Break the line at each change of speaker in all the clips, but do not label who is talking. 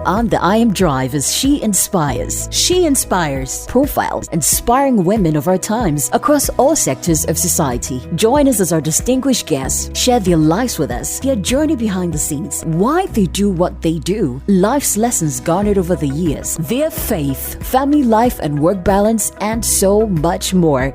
On the IM Drive is SheInspires. SheInspires profiles inspiring women of our times across all sectors of society. Join us as our distinguished guests share their lives with us, their journey behind the scenes, why they do what they do, life's lessons garnered over the years, their faith, family life and work balance, and so much more.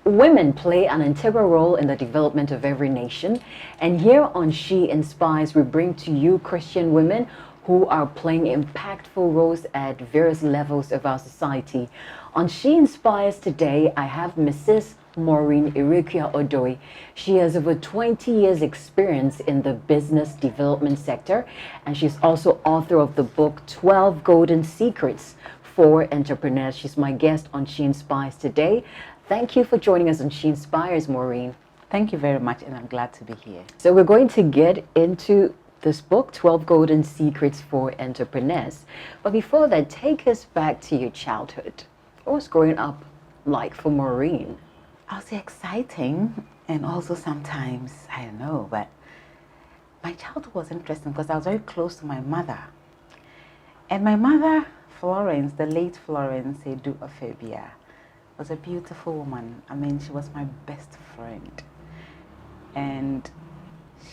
Women play an integral role in the development of every nation, and here on SheInspires, we bring to you Christian women who are playing impactful roles at various levels of our society. On SheInspires today, I have Mrs. Maureen Erekua Odoi. She has over 20 years experience in the business development sector, and she's also author of the book 12 Golden Secrets for Entrepreneurs. She's my guest on SheInspires today. Thank you for joining us on SheInspires, Maureen.
Thank you very much, and I'm glad to be here.
So we're going to get into this book, 12 Golden Secrets for Entrepreneurs. But before that, take us back to your childhood. What was growing up like for Maureen?
I'll say exciting, and also sometimes, I don't know, but my childhood was interesting because I was very close to my mother. And my mother, Florence, the late Florence Edu Ofebia, was a beautiful woman. I mean, she was my best friend. And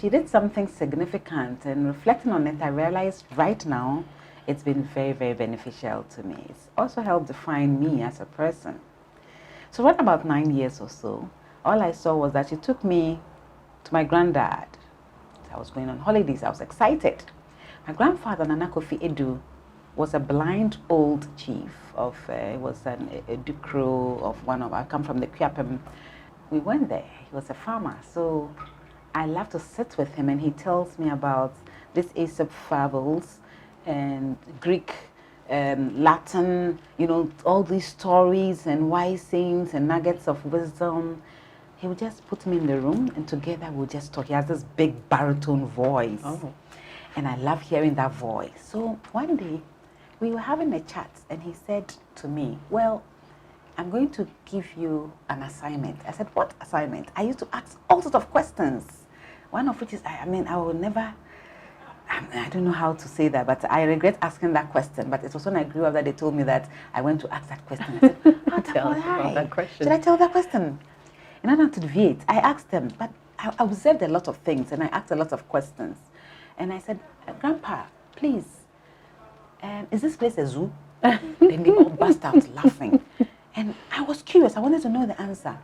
she did something significant, and reflecting on it, I realized right now it's been very, very beneficial to me. It's also helped define me as a person. So right about 9 years or so, all I saw was that she took me to my granddad. I was going on holidays, I was excited. My grandfather, Nana Kofi Edu, was a blind old chief of, he was a Dukro of I come from the Kwiapem. We went there, he was a farmer, so I love to sit with him, and he tells me about these Aesop fables and Greek, Latin, you know, all these stories and wise sayings and nuggets of wisdom. He would just put me in the room, and together we'll just talk. He has this big baritone voice. Oh. And I love hearing that voice. So one day, we were having a chat, and he said to me, well, I'm going to give you an assignment. I said, what assignment? I used to ask all sorts of questions. One of which is, I will never, I don't know how to say that, but I regret asking that question. But it was when I grew up that they told me that I went to ask that question. I said,
tell us about that question.
Should I tell that question? And I don't to deviate. I asked them, but I observed a lot of things, and I asked a lot of questions. And I said, Grandpa, please, is this place a zoo? Then they all burst out laughing. And I was curious. I wanted to know the answer.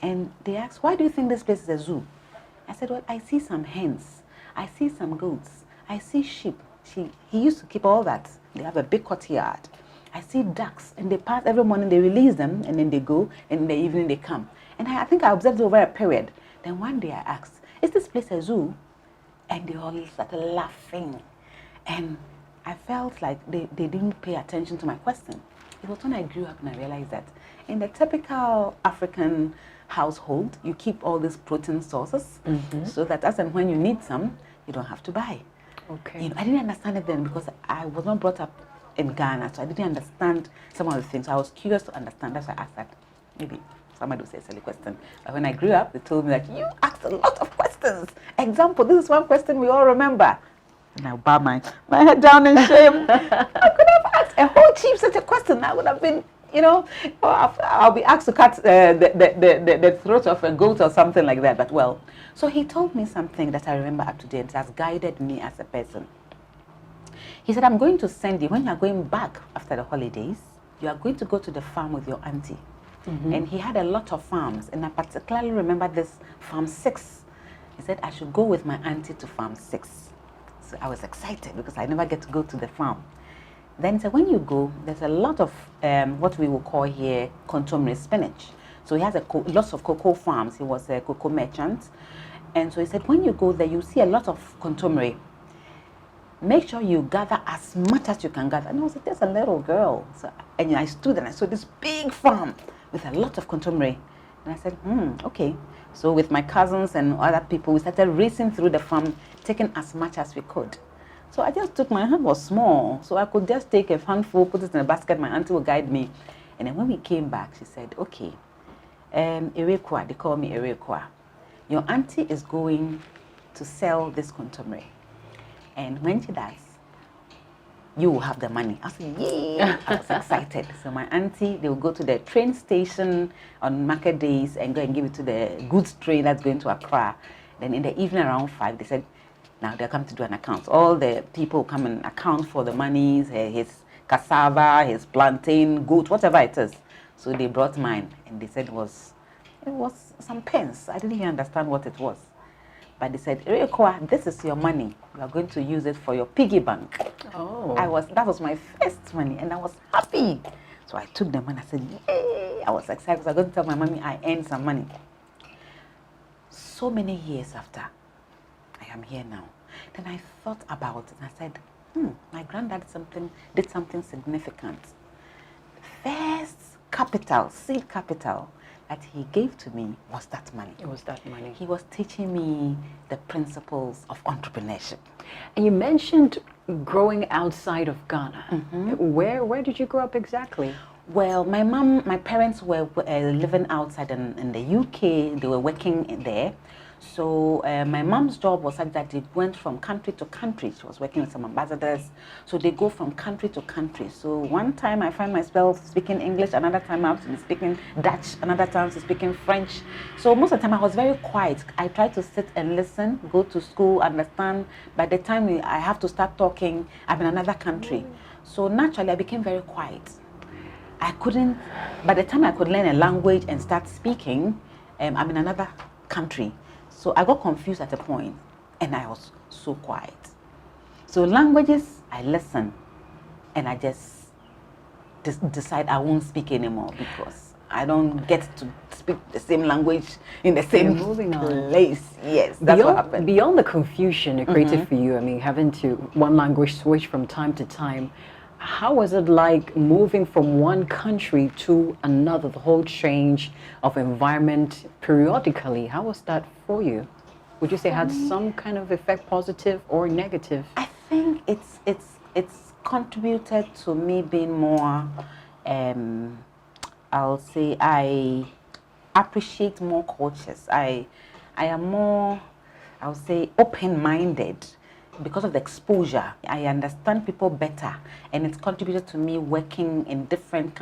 And they asked, why do you think this place is a zoo? I said, well, I see some hens. I see some goats. I see sheep. He used to keep all that. They have a big courtyard. I see ducks. And they pass every morning. They release them. And then they go. And in the evening they come. And I think I observed over a period. Then one day I asked, is this place a zoo? And they all started laughing. And I felt like they didn't pay attention to my question. It was when I grew up and I realized that in the typical African household, you keep all these protein sources so that as and when you need some, you don't have to buy.
Okay.
You know, I didn't understand it then because I was not brought up in Ghana, so I didn't understand some of the things. So I was curious to understand. That's why I asked that. Maybe somebody would say a silly question. But when I grew up, they told me that you asked a lot of questions. Example, this is one question we all remember. And I bow my head down in shame. I could have asked a whole chief such a question. I would have been, you know, I'll be asked to cut the throat of a goat or something like that. But well, so he told me something that I remember up to date. It has guided me as a person. He said, I'm going to send you, when you're going back after the holidays, you are going to go to the farm with your auntie. And he had a lot of farms, and I particularly remember this farm 6. He said, I should go with my auntie to farm 6. So I was excited because I never get to go to the farm. Then he said, when you go, there's a lot of what we will call here contemporary spinach. So he has lots of cocoa farms. He was a cocoa merchant. And so he said, when you go there, you see a lot of contemporary. Make sure you gather as much as you can gather. And I was like, there's a little girl. So, and I stood and I saw this big farm with a lot of contemporary. And I said, okay. So with my cousins and other people, we started racing through the farm, taking as much as we could. So I just took, my hand was small, so I could just take a handful, put it in a basket, my auntie would guide me. And then when we came back, she said, okay, Erekua, they call me Erekua. Your auntie is going to sell this contemporary. And when she does, you will have the money. I said, yeah. I was excited. So my auntie, they will go to the train station on market days and go and give it to the goods train that's going to Accra. Then in the evening around 5, they said, now they're coming to do an account. All the people come and account for the monies, his cassava, his plantain, goat, whatever it is. So they brought mine, and they said it was some pence. I didn't even understand what it was. But they said, Erekua, this is your money. You are going to use it for your piggy bank.
Oh.
That was my first money, and I was happy. So I took the money. I said, yay! I was excited because I was going to tell my mommy I earned some money. So many years after, I am here now. Then I thought about it and I said, my granddad did something significant. The first capital, seed capital that he gave to me was that money.
It was that money.
He was teaching me the principles of entrepreneurship.
And you mentioned growing outside of Ghana. Where did you grow up exactly?
Well, my parents were living outside in the UK. They were working there. So my mom's job was such that they went from country to country. She was working with some ambassadors. So they go from country to country. So one time I find myself speaking English, another time I was speaking Dutch, another time I was speaking French. So most of the time I was very quiet. I tried to sit and listen, go to school, understand. By the time I have to start talking, I'm in another country. So naturally I became very quiet. By the time I could learn a language and start speaking, I'm in another country. So I got confused at a point, and I was so quiet. So languages, I listen, and I just decide I won't speak anymore because I don't get to speak the same language in the same place. Yes, that's what happened.
Beyond the confusion it created for you, I mean, having to one language switch from time to time, how was it like moving from one country to another, the whole change of environment periodically? How was that for you? Would you say it had some kind of effect, positive or negative?
I think it's contributed to me being more, I'll say I appreciate more cultures. I am more, I'll say, open-minded. Because of the exposure, I understand people better, and it's contributed to me working in different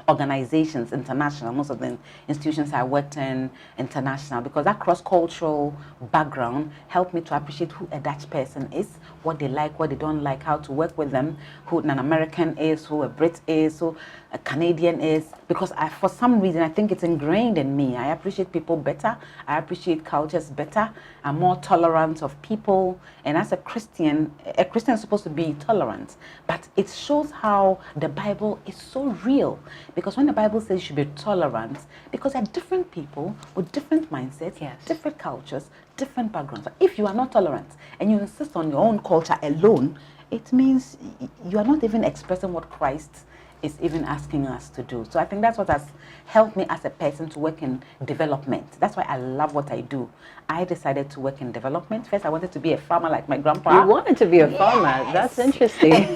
organizations, international. Most of the institutions I worked in, international, because that cross-cultural background helped me to appreciate who a Dutch person is, what they like, what they don't like, how to work with them, who an American is, who a Brit is, who a Canadian is. Because for some reason, I think it's ingrained in me. I appreciate people better. I appreciate cultures better. I'm more tolerant of people. And as a Christian is supposed to be tolerant. But it shows how the Bible is so real. Because when the Bible says you should be tolerant, because there are different people with different mindsets, different cultures, different backgrounds. If you are not tolerant and you insist on your own culture alone, it means you are not even expressing what Christ is even asking us to do. So I think that's what has helped me as a person to work in development. That's why I love what I do. I decided to work in development. First, I wanted to be a farmer like my grandpa.
You wanted to be a farmer? That's interesting.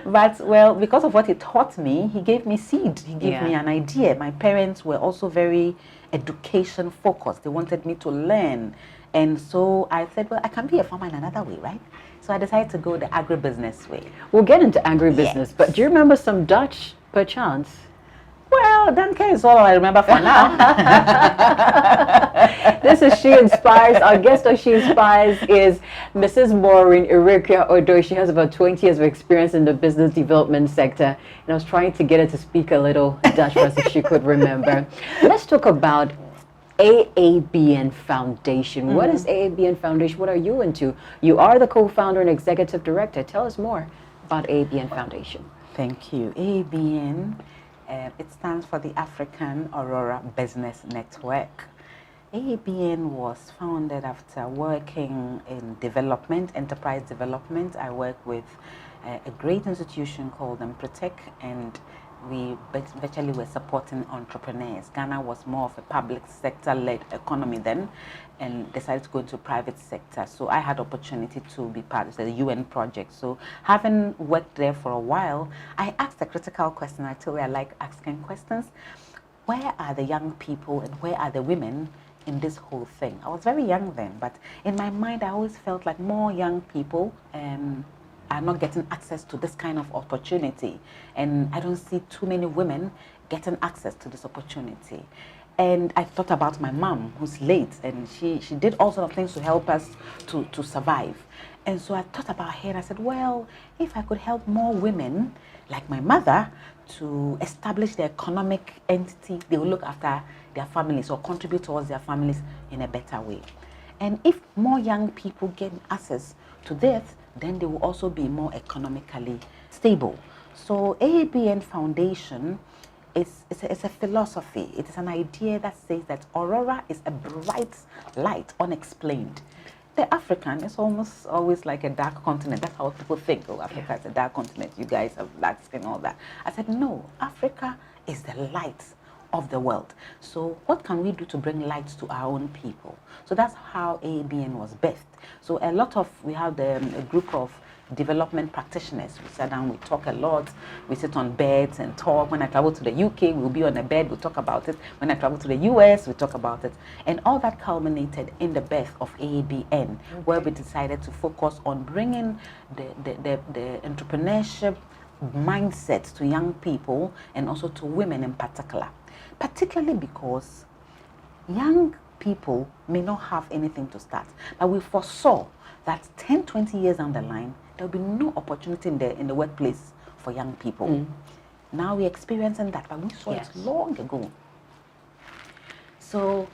But, well, because of what he taught me, he gave me seed. He gave me an idea. My parents were also very education focused. They wanted me to learn. And so I said, well, I can be a farmer in another way, right? So I decided to go the agribusiness way.
We'll get into agribusiness, but do you remember some Dutch, perchance?
Well, Danke is all I remember for now.
This is She Inspires. Our guest on She Inspires is Mrs. Maureen Erekua Odoi. She has about 20 years of experience in the business development sector. And I was trying to get her to speak a little Dutch for us if she could remember. Let's talk about AABN Foundation. What is AABN Foundation? What are you into? You are the co-founder and executive director. Tell us more about AABN Foundation.
Thank you. AABN, it stands for the African Aurora Business Network. AABN was founded after working in development, enterprise development. I work with a great institution called Protect, and we virtually were supporting entrepreneurs. Ghana was more of a public sector-led economy then, and decided to go into private sector. So I had opportunity to be part of the UN project. So having worked there for a while, I asked a critical question. I told you I like asking questions. Where are the young people and where are the women in this whole thing? I was very young then, but in my mind, I always felt like more young people are not getting access to this kind of opportunity. And I don't see too many women getting access to this opportunity. And I thought about my mom, who's late, and she did all sorts of things to help us to survive. And so I thought about her and I said, well, if I could help more women like my mother to establish their economic entity, they will look after their families or contribute towards their families in a better way. And if more young people get access to this, then they will also be more economically stable. So AABN Foundation is a philosophy. It is an idea that says that Aurora is a bright light, unexplained. The African is almost always like a dark continent. That's how people think, oh, Africa is a dark continent. You guys have black skin, all that. I said, no, Africa is the light of the world. So what can we do to bring light to our own people? So that's how AABN was birthed. So we have a group of development practitioners. We sit down, we talk a lot, we sit on beds and talk. When I travel to the UK, we'll be on a bed, we'll talk about it. When I travel to the US, we talk about it. And all that culminated in the birth of AABN, where we decided to focus on bringing the entrepreneurship mindset to young people and also to women in particular. Particularly because young people may not have anything to start. But we foresaw that 10, 20 years down the line, there will be no opportunity in the workplace for young people. Now we're experiencing that, but we saw it long ago. So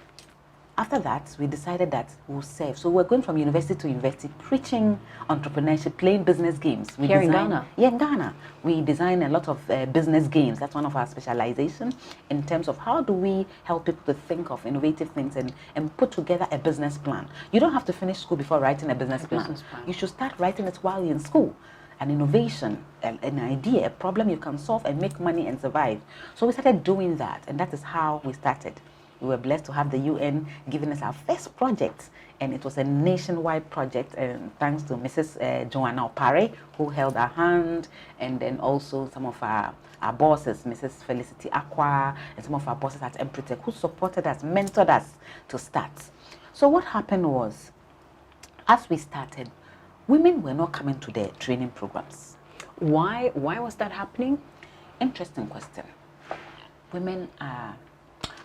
after that, we decided that we'll serve. So we're going from university to university, preaching entrepreneurship, playing business games.
Here in Ghana?
Yeah, in Ghana. We design a lot of business games. That's one of our specializations in terms of how do we help people to think of innovative things and put together a business plan. You don't have to finish school before writing a business plan. You should start writing it while you're in school. An innovation, an idea, a problem you can solve and make money and survive. So we started doing that, and that is how we started. We were blessed to have the UN giving us our first project, and it was a nationwide project, and thanks to Mrs. Joanna Opare, who held our hand, and then also some of our bosses, Mrs. Felicity Aqua, and some of our bosses at Empretech, who supported us, mentored us to start. So what happened was, as we started, women were not coming to the training programs.
Why was that happening?
Interesting question. Women are...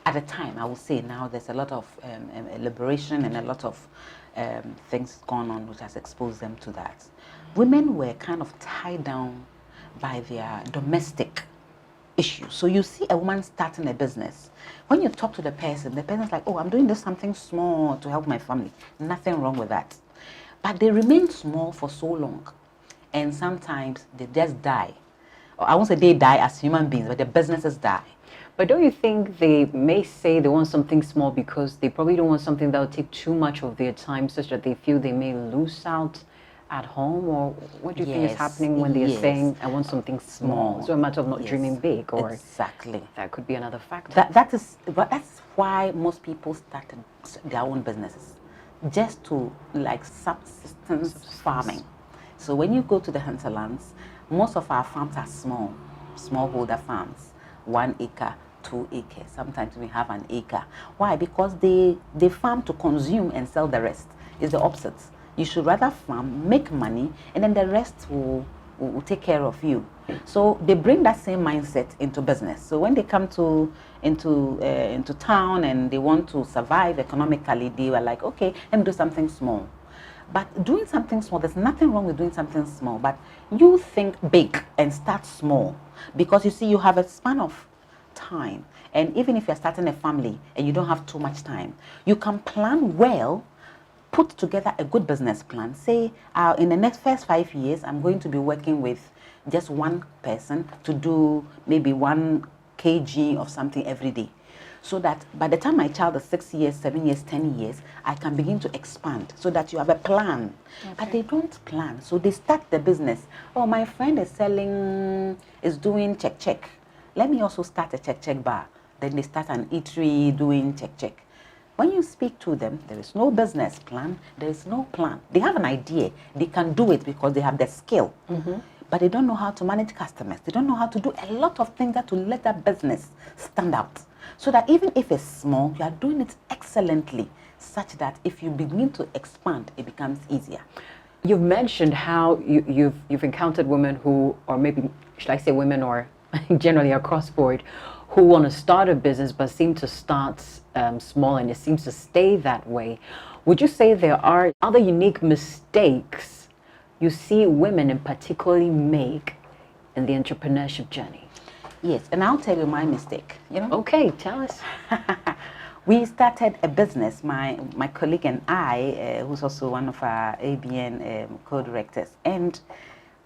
At the time, I would say now there's a lot of liberation and a lot of things going on which has exposed them to that. Women were kind of tied down by their domestic issues. So you see a woman starting a business. When you talk to the person's like, oh, I'm doing this something small to help my family. Nothing wrong with that. But they remain small for so long. And sometimes they just die. Or I won't say they die as human beings, but their businesses die.
But don't you think they may say they want something small because they probably don't want something that will take too much of their time, such that they feel they may lose out at home? Or what do you think is happening when they're saying, I want something small? So a matter of not dreaming big, or
exactly.
That could be another factor.
That's why most people started their own businesses, just to like subsistence farming. So when you go to the hinterlands, most of our farms are smallholder farms. 1 acre, 2 acres, sometimes we have an acre. Why? Because they farm to consume and sell the rest. It's the opposite. You should rather farm, make money, and then the rest will take care of you. So they bring that same mindset into business. So when they come into town and they want to survive economically, they were like, okay, let me do something small. But doing something small, there's nothing wrong with doing something small, but you think big and start small. Because you see, you have a span of time. And even if you're starting a family and you don't have too much time, you can plan well, put together a good business plan. Say, in the next first 5 years, I'm going to be working with just one person to do maybe 1 kg of something every day. So that by the time my child is 6 years, 7 years, 10 years, I can begin to expand so that you have a plan. Okay. But they don't plan. So they start the business. Oh, my friend is doing check. Let me also start a check bar. Then they start an eatery doing check. When you speak to them, there is no business plan. There is no plan. They have an idea. They can do it because they have the skill. but they don't know how to manage customers. They don't know how to do a lot of things that will let that business stand out. So that even if it's small, you are doing it excellently, such that if you begin to expand, it becomes easier.
You've mentioned how you've encountered women who, or maybe should I say women, or generally across board, who want to start a business but seem to start small, and it seems to stay that way. Would you say there are other unique mistakes you see women in particularly make in the entrepreneurship journey?
Yes, and I'll tell you my mistake.
Okay, tell us.
We started a business, my colleague and I, who's also one of our ABN co-directors, and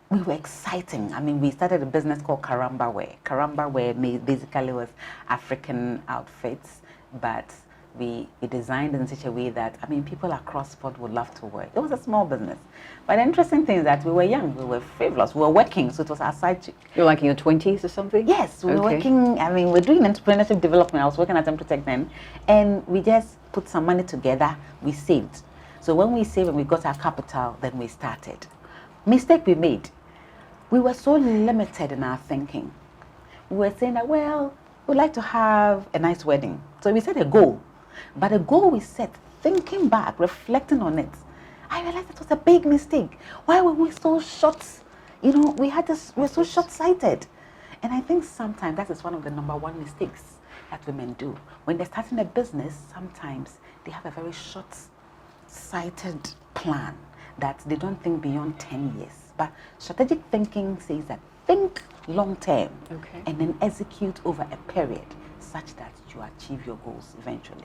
we were exciting. I mean, we started a business called Karamba Wear. Karamba Wear basically was African outfits, but we designed in such a way that, I mean, people across sport would love to wear. It was a small business. But the interesting thing is that we were young, we were frivolous, we were working, so it was our side chick.
You're like in your 20s or something?
Yes, we were working, I mean, we're doing entrepreneurship development. I was working at Protect then, and we just put some money together, we saved. So when we saved and we got our capital, then we started. Mistake we made, we were so limited in our thinking. We were saying that, well, we'd like to have a nice wedding. So we set a goal. But the goal we set, thinking back, reflecting on it, I realized it was a big mistake. Why were we so short? We're so short-sighted. And I think sometimes that is one of the number one mistakes that women do. When they're starting a business, sometimes they have a very short-sighted plan that they don't think beyond 10 years. But strategic thinking says that think long-term and then execute over a period such that you achieve your goals eventually.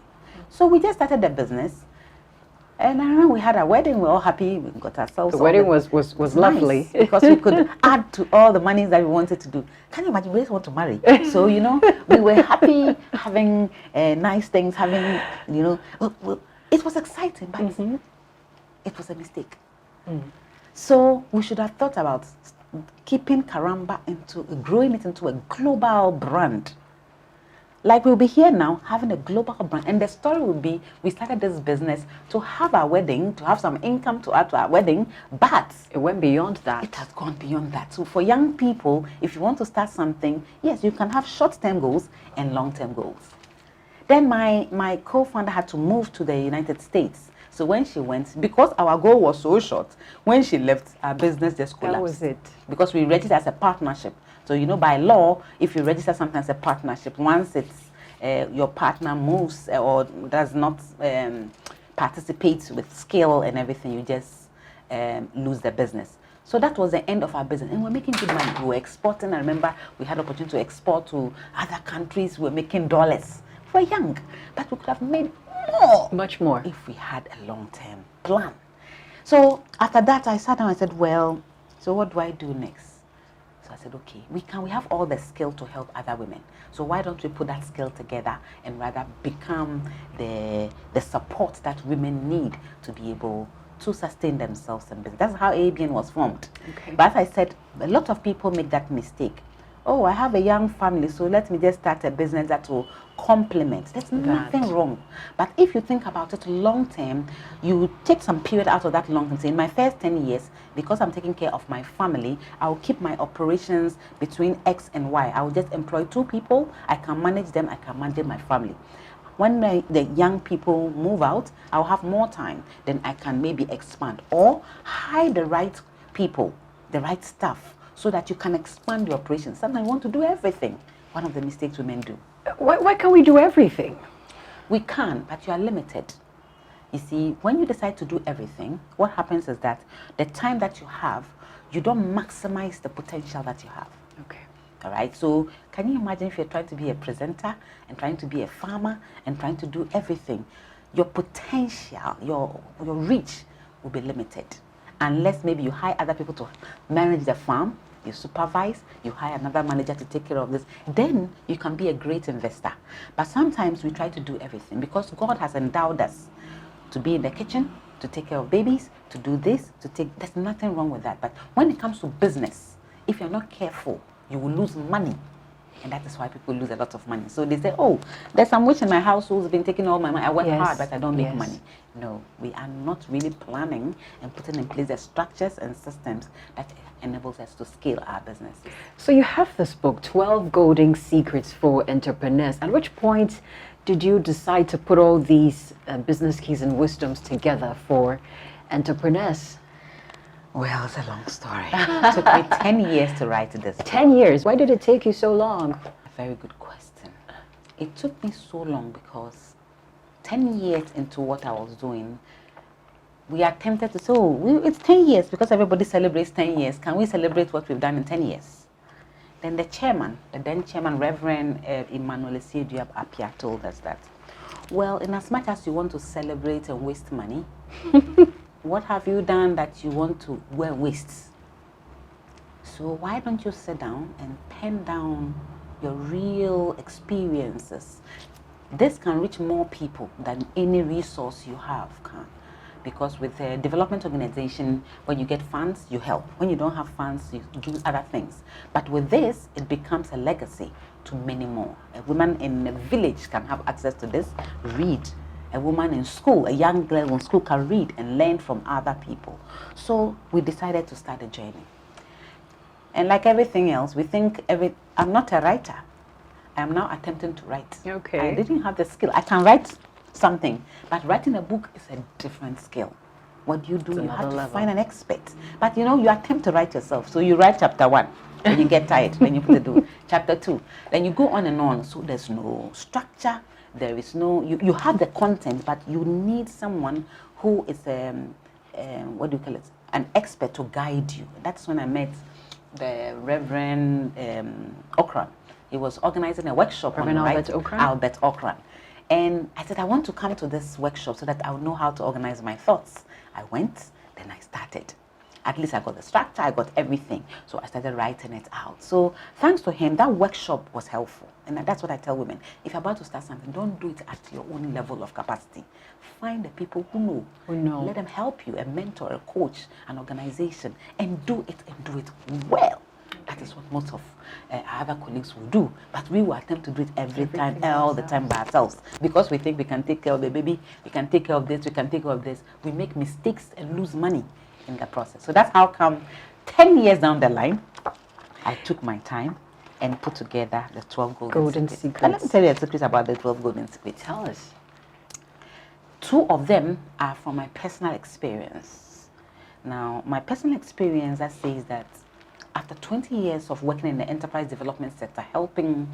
So we just started the business, and I remember we had a wedding. We were all happy. We got ourselves.
The wedding was lovely
because we could add to all the money that we wanted to do. Can you imagine? We just want to marry. So we were happy having nice things, having it was exciting, but it was a mistake. So we should have thought about keeping Karamba growing it into a global brand. Like we'll be here now having a global brand, and the story will be we started this business to have our wedding, to have some income to add to our wedding, but
it went beyond that.
It has gone beyond that. So for young people, if you want to start something, yes, you can have short-term goals and long-term goals. Then my co-founder had to move to the United States. So when she went, because our goal was so short, when she left, our business just collapsed.
That was it.
Because we registered as a partnership. So, by law, if you register something as a partnership, once it's your partner moves or does not participate with skill and everything, you just lose the business. So that was the end of our business. And we're making good money. We were exporting. I remember we had opportunity to export to other countries. We were making dollars. We were young, but we could have made more.
Much more.
If we had a long-term plan. So after that, I sat down and I said, well, so what do I do next? I said, okay, we have all the skill to help other women. So why don't we put that skill together and rather become the support that women need to be able to sustain themselves in business. That's how ABN was formed. Okay. But as I said, a lot of people make that mistake. Oh, I have a young family, so let me just start a business that will complement. There's nothing wrong. But if you think about it long term, you take some period out of that long term. Say, in my first 10 years, because I'm taking care of my family, I'll keep my operations between X and Y. I will just employ 2 people. I can manage them. I can manage my family. When the young people move out, I'll have more time. Then I can maybe expand or hire the right people, the right staff, so that you can expand your operations. Sometimes you want to do everything. One of the mistakes women do.
Why can't we do everything?
We can, but you are limited. You see, when you decide to do everything, what happens is that the time that you have, you don't maximize the potential that you have.
Okay.
All right. So can you imagine if you're trying to be a presenter and trying to be a farmer and trying to do everything? Your potential, your reach will be limited. Unless maybe you hire other people to manage the farm, you supervise, you hire another manager to take care of this, then you can be a great investor. But sometimes we try to do everything because God has endowed us to be in the kitchen, to take care of babies, to do this, there's nothing wrong with that. But when it comes to business, if you're not careful, you will lose money And that is why people lose a lot of money. So they say, oh, there's some witch in my house who's been taking all my money. I work hard, but I don't make money. No, we are not really planning and putting in place the structures and systems that enables us to scale our businesses.
So you have this book, 12 Golden Secrets for Entrepreneurs. At which point did you decide to put all these business keys and wisdoms together for entrepreneurs?
Well, it's a long story. It took me 10 years to write this book.
10 years? Why did it take you so long?
A very good question. It took me so long because 10 years into what I was doing, we are tempted to say, oh, it's 10 years because everybody celebrates 10 years. Can we celebrate what we've done in 10 years? Then the then chairman, Reverend Emmanuel Esiedua Apia, told us that, well, in as much as you want to celebrate and waste money, what have you done that you want to waste? So why don't you sit down and pen down your real experiences? This can reach more people than any resource you have can. Because with a development organization, when you get funds, you help. When you don't have funds, you do other things. But with this, it becomes a legacy to many more. A woman in a village can have access to this, read. A woman in school, a young girl in school can read and learn from other people. So we decided to start a journey. And like everything else, we think I'm not a writer. I'm now attempting to write.
Okay.
I didn't have the skill. I can write something, but writing a book is a different skill. What do? You have to find an expert. But you attempt to write yourself. So you write chapter 1, then you get tired, then you put it to chapter 2. Then you go on and on. So there's no structure. There is no, you have the content, but you need someone who is, what do you call it, an expert to guide you. That's when I met the Reverend Okran. He was organizing a workshop on Albert Okran. And I said, I want to come to this workshop so that I would know how to organize my thoughts. I went, then I started. At least I got the structure, I got everything. So I started writing it out. So thanks to him, that workshop was helpful. And that's what I tell women. If you're about to start something, don't do it at your own level of capacity. Find the people who know. Let them help you, a mentor, a coach, an organization, and do it well. That is what most of our other colleagues will do. But we will attempt to do it all the time by ourselves. Because we think we can take care of the baby, we can take care of this, we can take care of this. We make mistakes and lose money in the process. So that's how come 10 years down the line, I took my time and put together the 12 golden secrets. And let me tell you a secret about the 12 golden secrets.
Tell us.
2 of them are from my personal experience. Now, my personal experience that says that after 20 years of working in the enterprise development sector, helping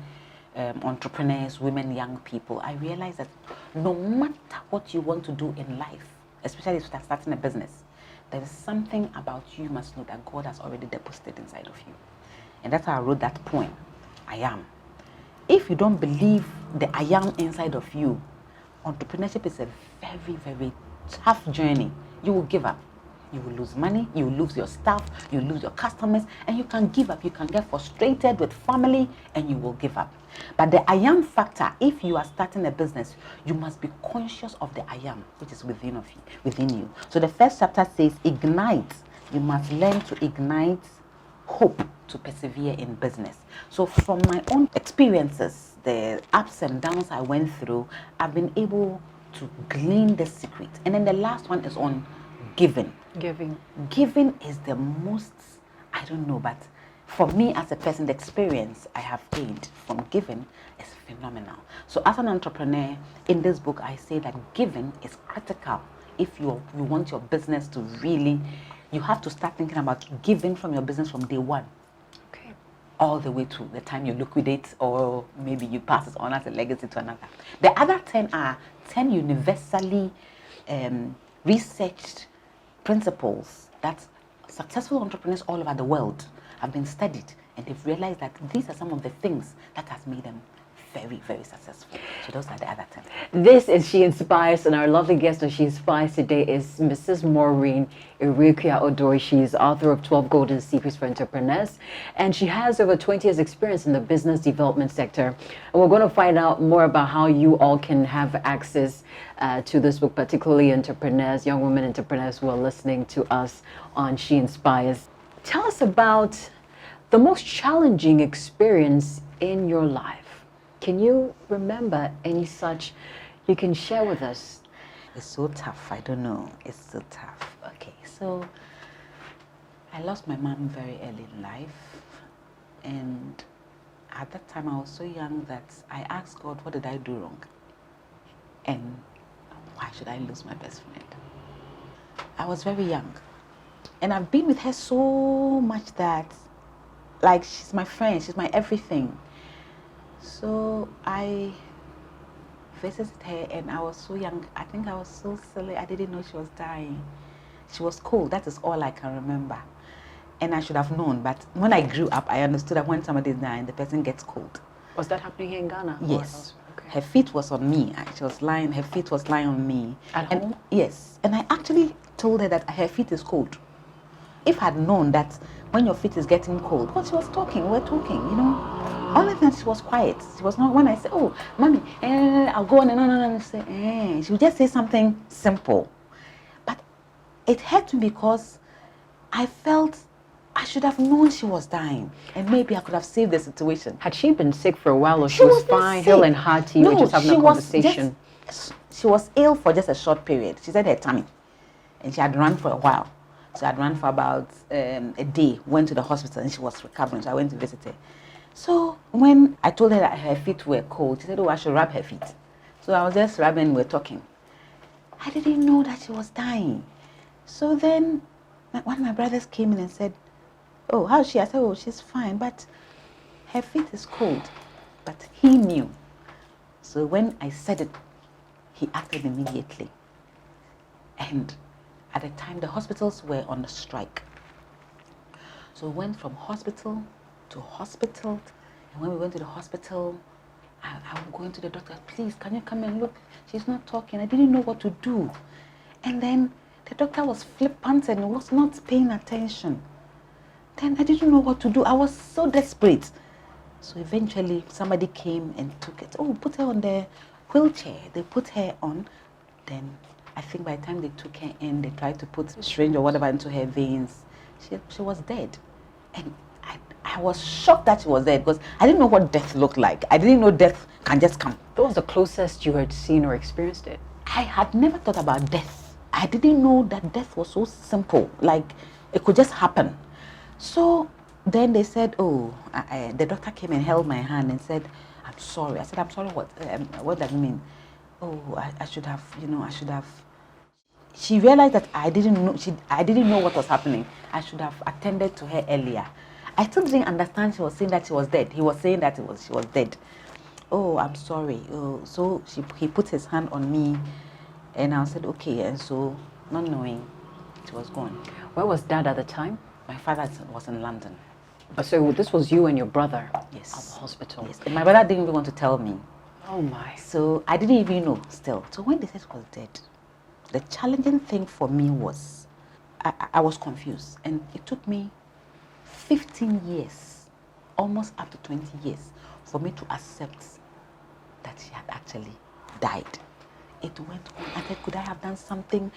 entrepreneurs, women, young people, I realized that no matter what you want to do in life, especially if you start starting a business, there is something about you must know that God has already deposited inside of you. And that's how I wrote that poem, I Am. If you don't believe the I Am inside of you, entrepreneurship is a very, very tough journey. You will give up. You will lose money, you will lose your staff, you will lose your customers, and you can give up. You can get frustrated with family, and you will give up. But the I Am factor, if you are starting a business, you must be conscious of the I Am, which is within you. So the first chapter says, ignite. You must learn to ignite hope to persevere in business. So from my own experiences, the ups and downs I went through, I've been able to glean the secret. And then the last one is on giving. Giving is the most, I don't know, but for me as a person, the experience I have gained from giving is phenomenal. So as an entrepreneur, in this book, I say that giving is critical. If you want your business to really, you have to start thinking about giving from your business from day one.
Okay.
All the way to the time you liquidate, or maybe you pass it on as a legacy to another. The other 10 are 10 universally researched principles that successful entrepreneurs all over the world have been studied, and they've realized that these are some of the things that has made them very, very successful. So those are the other 10.
This is She Inspires, and our lovely guest on She Inspires today is Mrs. Maureen Erekua Odoi. She is author of 12 Golden Secrets for Entrepreneurs, and she has over 20 years experience in the business development sector. And we're going to find out more about how you all can have access to this book, particularly entrepreneurs, young women entrepreneurs who are listening to us on She Inspires. Tell us about the most challenging experience in your life. Can you remember any such you can share with us?
It's so tough. I don't know. It's so tough. Okay, so I lost my mom very early in life, and at that time I was so young that I asked God, what did I do wrong? And why should I lose my best friend? I was very young, and I've been with her so much that, like, she's my friend, she's my everything. So I visited her, and I was so young. I think I was so silly. I didn't know she was dying. She was cold. That is all I can remember. And I should have known. But when I grew up, I understood that when somebody is dying, the person gets cold.
Was that happening here in Ghana?
Yes.
Okay.
Her feet was on me. She was lying. Her feet was lying on me.
At home?
Yes. And I actually told her that her feet is cold. If I had known that when your feet is getting cold, well, she was talking. We were talking, you know. Only thing, she was quiet. She was not, when I said, oh, mommy, I'll go on and on and say, she would just say something simple. But it hurt me because I felt I should have known she was dying, and maybe I could have saved the situation.
Had she been sick for a while, or she was fine, hale and hearty, we just having a conversation?
She was ill for just a short period. She said her tummy, and she had run for a while. So I had run for about a day, went to the hospital, and she was recovering, so I went to visit her. So when I told her that her feet were cold, she said, oh, I should rub her feet. So I was just rubbing, we're talking. I didn't know that she was dying. So then one of my brothers came in and said, oh, how's she? I said, oh, she's fine, but her feet is cold. But he knew. So when I said it, he acted immediately. And at the time, the hospitals were on a strike. So we went from hospital to hospital, and when we went to the hospital, I would go into the doctor, please, can you come and look? She's not talking. I didn't know what to do. And then the doctor was flippant and was not paying attention. Then I didn't know what to do. I was so desperate. So eventually somebody came and took it. Oh, put her on the wheelchair. They put her on. Then I think by the time they took her in, they tried to put syringe or whatever into her veins. She was dead. And I was shocked that she was dead because I didn't know what death looked like. I didn't know death can just come.
That was the closest you had seen or experienced it.
I had never thought about death. I didn't know that death was so simple, like it could just happen. So then they said, oh, the doctor came and held my hand and said, I'm sorry. I said, I'm sorry, what does it mean? Oh, I should have, I should have. She realized that I didn't know what was happening. I should have attended to her earlier. I still didn't understand she was saying that she was dead. He was saying that she was dead. Oh, I'm sorry. Oh, so he put his hand on me, and I said, okay. And so, not knowing, she was gone.
Where was Dad at the time?
My father was in London.
So this was you and your brother?
Yes.
At the hospital?
Yes. And my brother didn't even want to tell me.
Oh my.
So I didn't even know still. So when they said she was dead, the challenging thing for me was, I was confused. And it took me 15 years, almost up to 20 years, for me to accept that she had actually died. It went on. I said, could I have done something?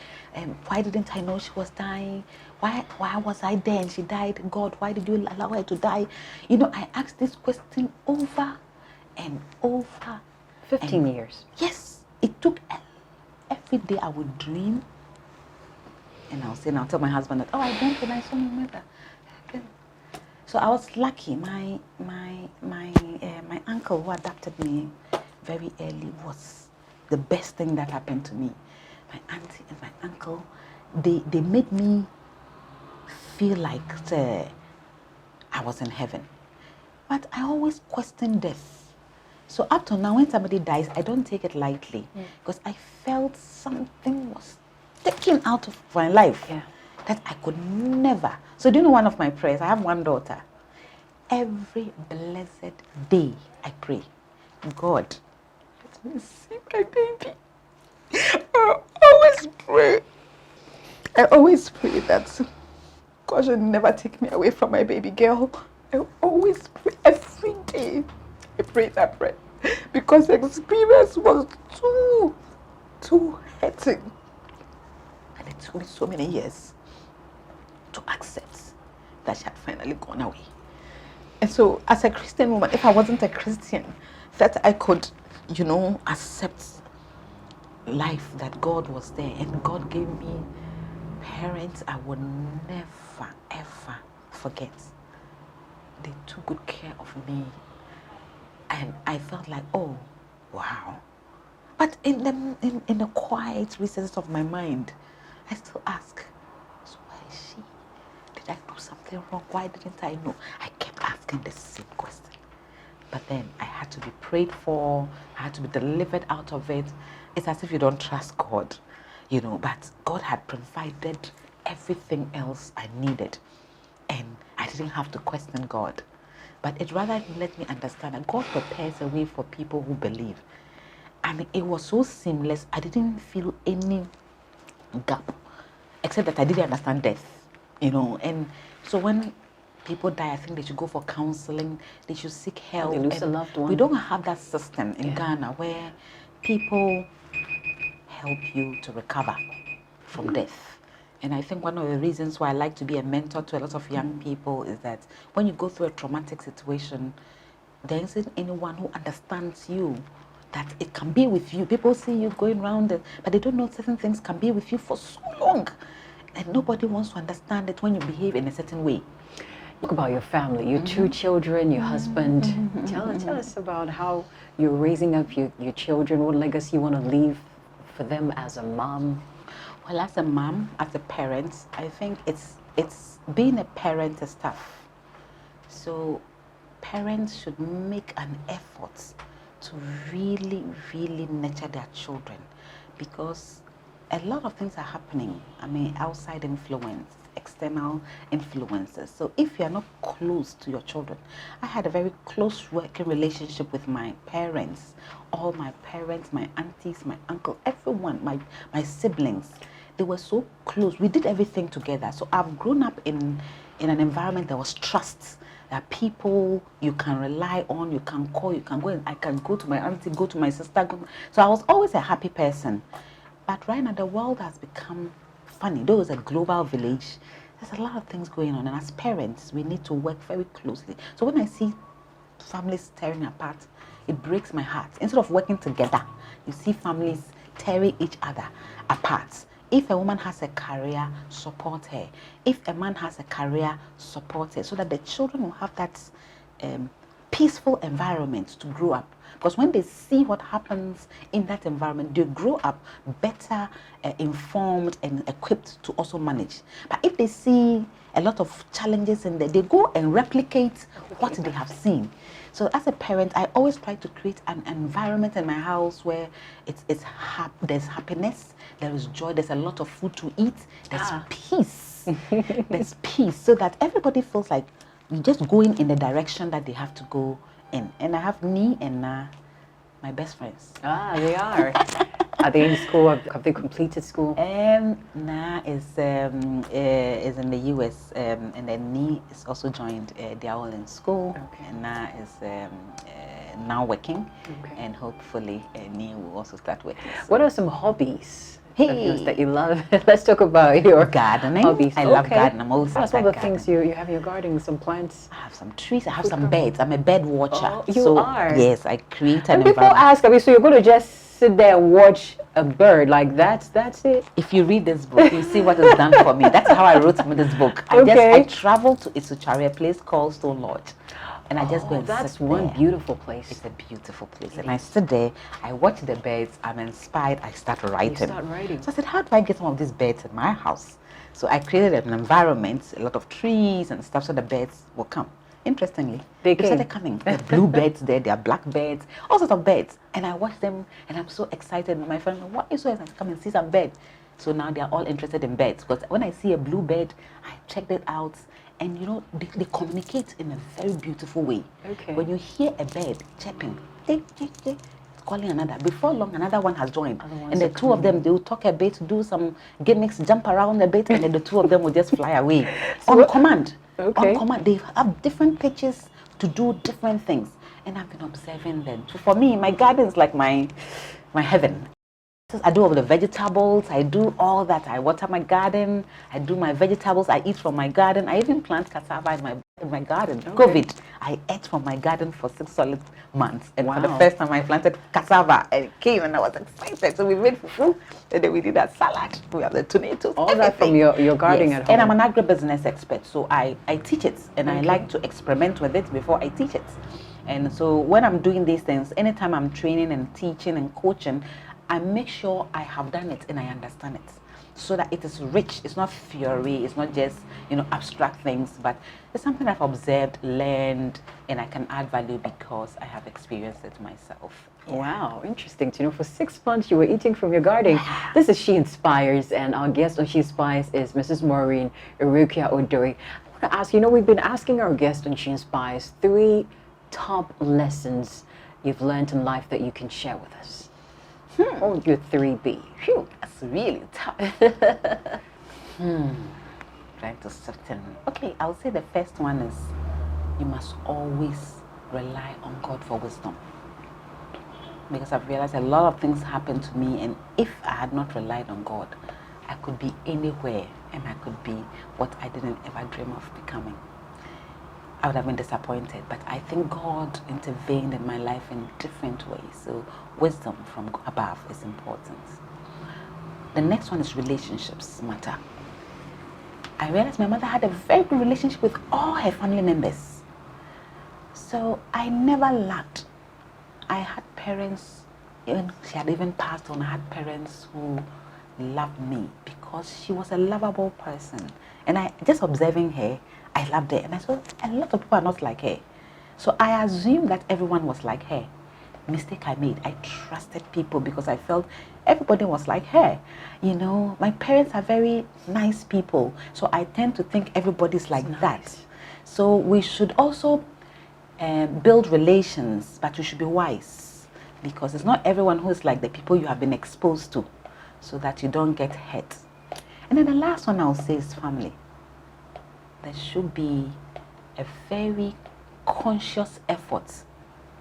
Why didn't I know she was dying? Why was I there and she died? God, why did you allow her to die? I asked this question over and over.
15 years?
Yes. It took every day I would dream. And I'll tell my husband that, oh, I dreamt and I saw my mother. So I was lucky. My uncle who adopted me very early was the best thing that happened to me. My auntie and my uncle, they made me feel like I was in heaven. But I always question death. So up to now, when somebody dies, I don't take it lightly because I felt something was taken out of my life that I could never. So do you know one of my prayers? I have one daughter. Every blessed day I pray, God, let me see my baby. I always pray that God should never take me away from my baby girl. I always pray every day. I pray that prayer because the experience was too hurting. And it took me so many years to accept that she had finally gone away. And so as a Christian woman, if I wasn't a Christian, that I could, accept life, that God was there and God gave me parents I would never ever forget. They took good care of me, and I felt like, oh wow. But in the quiet recesses of my mind, I still ask, so why is she? Did I do something wrong? Why didn't I know? I kept asking the same question. But then I had to be prayed for, I had to be delivered out of it. It's as if you don't trust God, but God had provided everything else I needed. And I didn't have to question God. But it rather let me understand that God prepares a way for people who believe. I mean, it was so seamless. I didn't feel any gap, except that I didn't understand death, And so when people die, I think they should go for counseling, they should seek help.
They lose a loved one.
We don't have that system in Ghana where people help you to recover from death. And I think one of the reasons why I like to be a mentor to a lot of young people is that when you go through a traumatic situation, there isn't anyone who understands you, that it can be with you. People see you going around, but they don't know certain things can be with you for so long. And nobody wants to understand it when you behave in a certain way.
Talk about your family, your two children, your husband. Tell us about how you're raising up your children, what legacy you want to leave for them as a mom.
Well, as a mom, as a parent, I think it's being a parent is tough. So parents should make an effort to really, really nurture their children, because a lot of things are happening. I mean, outside influence, external influences. So if you're not close to your children, I had a very close working relationship with my parents, all my parents, my aunties, my uncle, everyone, my siblings. They were so close. We did everything together. So I've grown up in an environment that was trust. That people you can rely on, you can call, you can go, and I can go to my auntie, go to my sister. So I was always a happy person. But right now the world has become funny. Though it's a global village, there's a lot of things going on. And as parents, we need to work very closely. So when I see families tearing apart, it breaks my heart. Instead of working together, you see families tearing each other apart. If a woman has a career, support her. If a man has a career, support her, so that the children will have that peaceful environment to grow up. Because when they see what happens in that environment, they grow up better informed and equipped to also manage. But if they see a lot of challenges in there, they go and replicate what they have seen. So as a parent, I always try to create an environment in my house where there's happiness, there is joy, there's a lot of food to eat, there's peace. There's peace, so that everybody feels like you're just going in the direction that they have to go in. And I have me and my best friends.
They are. Are they in school? Have they completed school?
Na is in the US, and then Ni is also joined. They are all in school.
Okay.
And Na is now working, and hopefully Ni will also start working. So.
What are some hobbies of yours that you love? Let's talk about your
gardening.
hobbies.
I love gardening. I'm always
That's one of the things you have in your garden, some plants.
I have some trees. I have some birds. I'm a bird watcher.
Oh, you are?
Yes, I create an
And people
environment.
ask, so you're going to just sit there and watch a bird, like that's it?
If you read this book, you see what it's done for me. That's how I wrote this book. I traveled to Isuchari, a place called Stone Lodge. And I just go and
that's
sit
one
there.
beautiful place.
It's a beautiful place. And I sit there, I watch the birds, I'm inspired, I start writing.
You start writing.
So I said, how do I get some of these birds in my house? So I created an environment, a lot of trees and stuff, so the birds will come. Interestingly, they started coming. There are blue birds there, there are black birds, all sorts of birds. And I watch them and I'm so excited. My friend, what is so excited? Come and see some birds. So now they are all interested in birds. Because when I see a blue bird, I checked it out. And they communicate in a very beautiful way.
Okay.
When you hear a bird chirping, calling another, before long another one has joined. And the two of them, they will talk a bit, do some gimmicks, jump around a bit, and then the two of them will just fly away. On command.
Okay.
On command. They have different pitches to do different things. And I've been observing them. So for me, my garden is like my heaven. I do all the vegetables, I do all that. I water my garden, I do my vegetables, I eat from my garden. I even plant cassava in my in my garden.
Okay.
COVID, I ate from my garden for 6 solid months. And for the
Wow.
first time, I planted cassava and it came and I was excited. So we made fufu and then we did that salad. We have the tomatoes.
All that from your gardening at home.
And I'm an agribusiness expert, so I teach it and I like to experiment with it before I teach it. And so when I'm doing these things, anytime I'm training and teaching and coaching, I make sure I have done it and I understand it, so that it is rich. It's not theory, it's not just, abstract things, but it's something I've observed, learned, and I can add value because I have experienced it myself.
Wow, interesting to know. For 6 months you were eating from your garden. This is She Inspires, and our guest on She Inspires is Mrs. Maureen Erekua Odoi. I want to ask, we've been asking our guest on She Inspires 3 top lessons you've learned in life that you can share with us. What would your 3 be?
Phew, that's really tough. Trying to certain. Okay, I'll say the first one is you must always rely on God for wisdom. Because I've realized a lot of things happen to me, and if I had not relied on God, I could be anywhere and I could be what I didn't ever dream of becoming. I would have been disappointed, but I think God intervened in my life in different ways. So wisdom from above is important. The next one is relationships matter. I realized my mother had a very good relationship with all her family members. So I never lacked. I had parents, even she had even passed on, I had parents who loved me because she was a lovable person. And just observing her, I loved her. And I saw a lot of people are not like her. So I assumed that everyone was like her. Mistake I made. I trusted people because I felt everybody was like her. My parents are very nice people. So I tend to think everybody's like that. So we should also build relations, but you should be wise, because it's not everyone who is like the people you have been exposed to, so that you don't get hurt. And then the last one I'll say is family. There should be a very conscious effort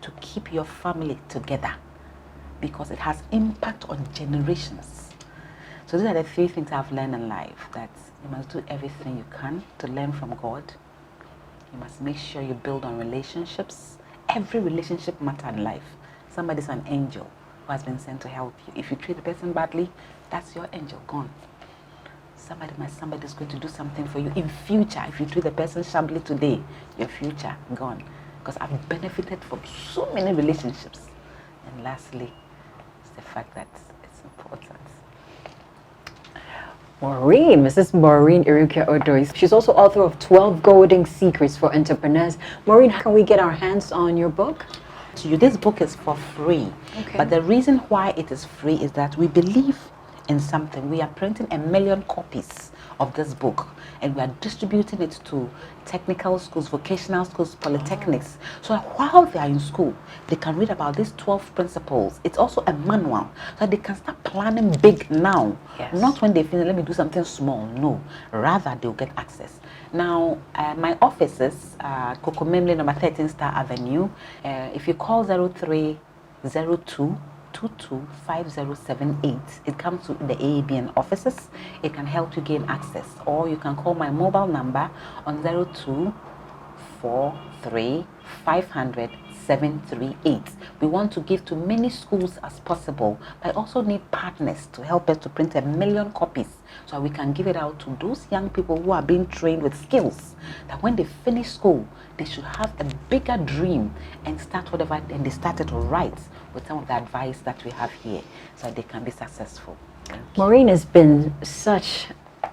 to keep your family together, because it has impact on generations. So these are the 3 things I've learned in life, that you must do everything you can to learn from God. You must make sure you build on relationships. Every relationship matters in life. Somebody's an angel who has been sent to help you. If you treat the person badly, that's your angel gone. Somebody's going to do something for you in future. If you treat the person sharply today, your future gone. Because I've benefited from so many relationships. And lastly, it's the fact that it's important.
Maureen, Mrs. Maureen Erekua Odoi. She's also author of 12 Golden Secrets for Entrepreneurs. Maureen, how can we get our hands on your book?
This book is for free.
Okay.
But the reason why it is free is that we believe in something. We are printing 1 million copies of this book, and we are distributing it to technical schools, vocational schools, polytechnics. So while they are in school, they can read about these 12 principles. It's also a manual, so they can start planning big now.
Yes.
Not when they feel, let me do something small. No, rather they'll get access. Now, my office is Kokomemle, number 13 Star Avenue. If you call 0302 225078, it comes to the AABN offices. It can help you gain access, or you can call my mobile number on 0243 500 738. We want to give to many schools as possible, but I also need partners to help us to print 1 million copies, so we can give it out to those young people who are being trained with skills, that when they finish school, they should have a bigger dream and start whatever, and they started right with some of the advice that we have here, so they can be successful.
Maureen, has been such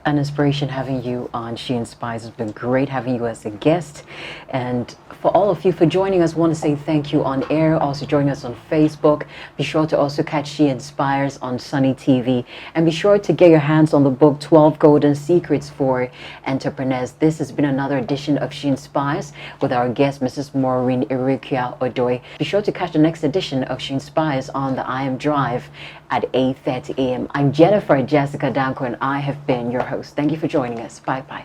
an inspiration having you on She Inspires. It's been great having you as a guest. And for all of you for joining us, I want to say thank you on air, also joining us on Facebook. Be sure to also catch She Inspires on Sunny TV. And be sure to get your hands on the book 12 Golden Secrets for Entrepreneurs. This has been another edition of She Inspires with our guest, Mrs. Maureen Erekua Odoi. Be sure to catch the next edition of She Inspires on the I Am Drive at 8:30 a.m. I'm Jennifer Jessica Danko, and I have been your host. Thank you for joining us. Bye-bye.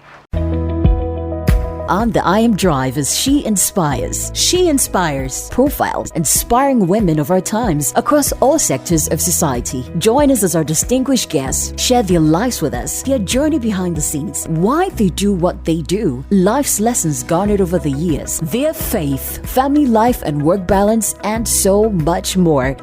on the I Am Drive as She Inspires. She Inspires profiles inspiring women of our times across all sectors of society. Join us as our distinguished guests share their lives with us, their journey behind the scenes, why they do what they do, life's lessons garnered over the years, their faith, family life and work balance, and so much more.